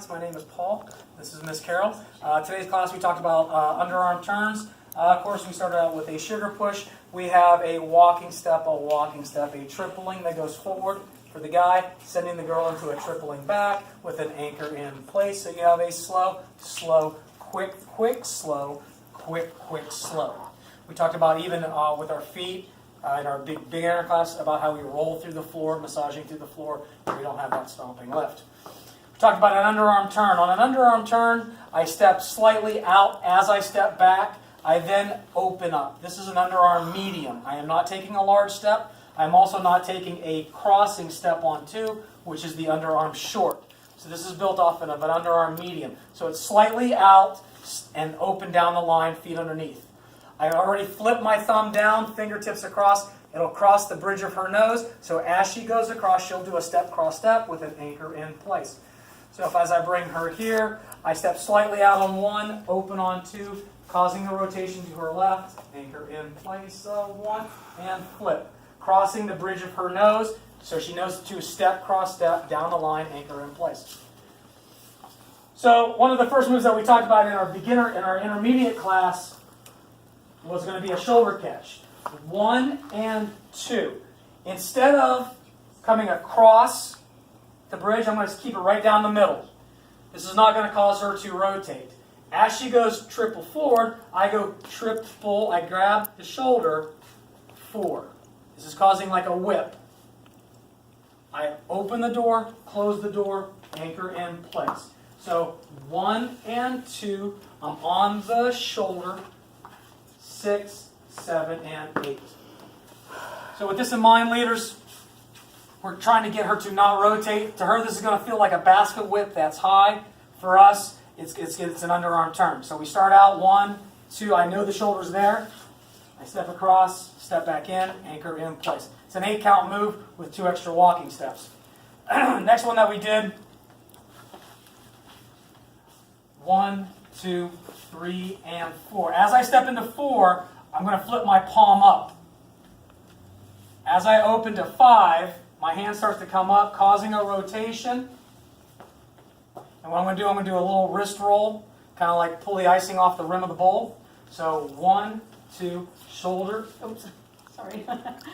Dance. My name is Paul. This is Miss Carol. Today's class we talked about underarm turns. Of course, we started out with a sugar push. We have a walking step, a tripling that goes forward for the guy, sending the girl into a tripling back with an anchor in place. So you have a slow, slow, quick, quick, slow, quick, quick, slow. We talked about even with our feet in our big beginner class about how we roll through the floor, massaging through the floor, and we don't have that stomping lift. We talked about an underarm turn. On an underarm turn, I step slightly out as I step back. I then open up. This is an underarm medium. I am not taking a large step. I'm also not taking a crossing step on two, which is the underarm short. So this is built off of an underarm medium. So it's slightly out and open down the line, feet underneath. I already flipped my thumb down, fingertips across. It'll cross the bridge of her nose. So as she goes across, she'll do a step, cross step with an anchor in place. So if as I bring her here, I step slightly out on one, open on two, causing the rotation to her left, anchor in place, one, and flip. Crossing the bridge of her nose, so she knows to step, cross step, down the line, anchor in place. So one of the first moves that we talked about in our intermediate class was going to be a shoulder catch. 1 and 2. Instead of coming across the bridge, I'm going to keep it right down the middle. This is not going to cause her to rotate. As she goes triple forward, I go triple, I grab the shoulder, 4. This is causing like a whip. I open the door, close the door, anchor in place. So 1 and 2, I'm on the shoulder, 6, 7, and 8. So with this in mind, leaders, we're trying to get her to not rotate. To her, this is going to feel like a basket whip that's high. For us, it's an underarm turn. So we start out 1, 2, I know the shoulder's there. I step across, step back in, anchor in place. It's an 8-count move with 2 extra walking steps. Next one that we did, 1, 2, 3, and 4. As I step into 4, I'm going to flip my palm up. As I open to 5, my hand starts to come up, causing a rotation. And what I'm going to do, I'm going to do a little wrist roll, kind of like pull the icing off the rim of the bowl. So 1, 2, shoulder. Oops, sorry.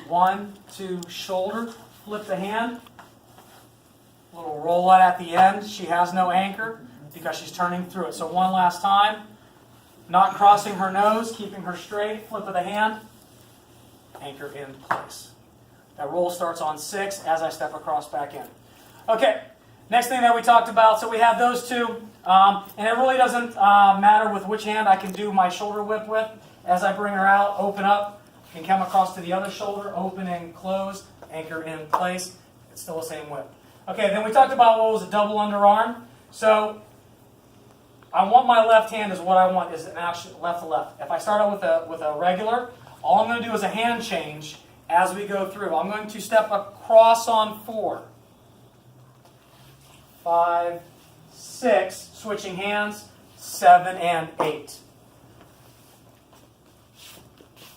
1, 2, shoulder. Flip the hand. Little roll out at the end. She has no anchor because she's turning through it. So one last time. Not crossing her nose, keeping her straight. Flip of the hand. Anchor in place. That roll starts on 6 as I step across back in. Okay, next thing that we talked about, so we have those two. And it really doesn't matter with which hand I can do my shoulder whip with. As I bring her out, open up, can come across to the other shoulder, open and close, anchor in place. It's still the same whip. Okay, then we talked about what was a double underarm. So I want my left hand is what I want, is an action left to left. If I start out with a regular, all I'm going to do is a hand change as we go through. I'm going to step across on 4, 5, 6, switching hands, 7, and 8.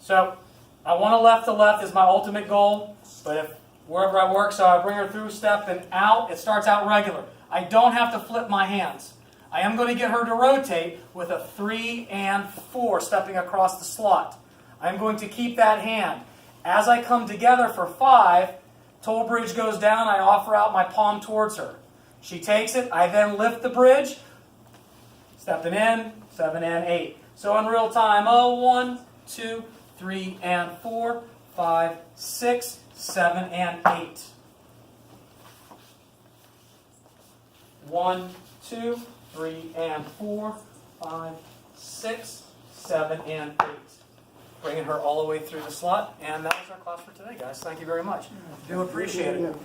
So I want a left to left is my ultimate goal, but if wherever I work, so I bring her through, step, and out, it starts out regular. I don't have to flip my hands. I am going to get her to rotate with a 3 and 4, stepping across the slot. I'm going to keep that hand. As I come together for 5, toe bridge goes down, I offer out my palm towards her. She takes it, I then lift the bridge, stepping in, 7 and 8. So in real time, 1, 2, 3, and 4, 5, 6, 7, and 8. 1, 2, 3, and 4, 5, 6, 7, and 8. Bringing her all the way through the slot. And that was our class for today, guys. Thank you very much. Do appreciate it.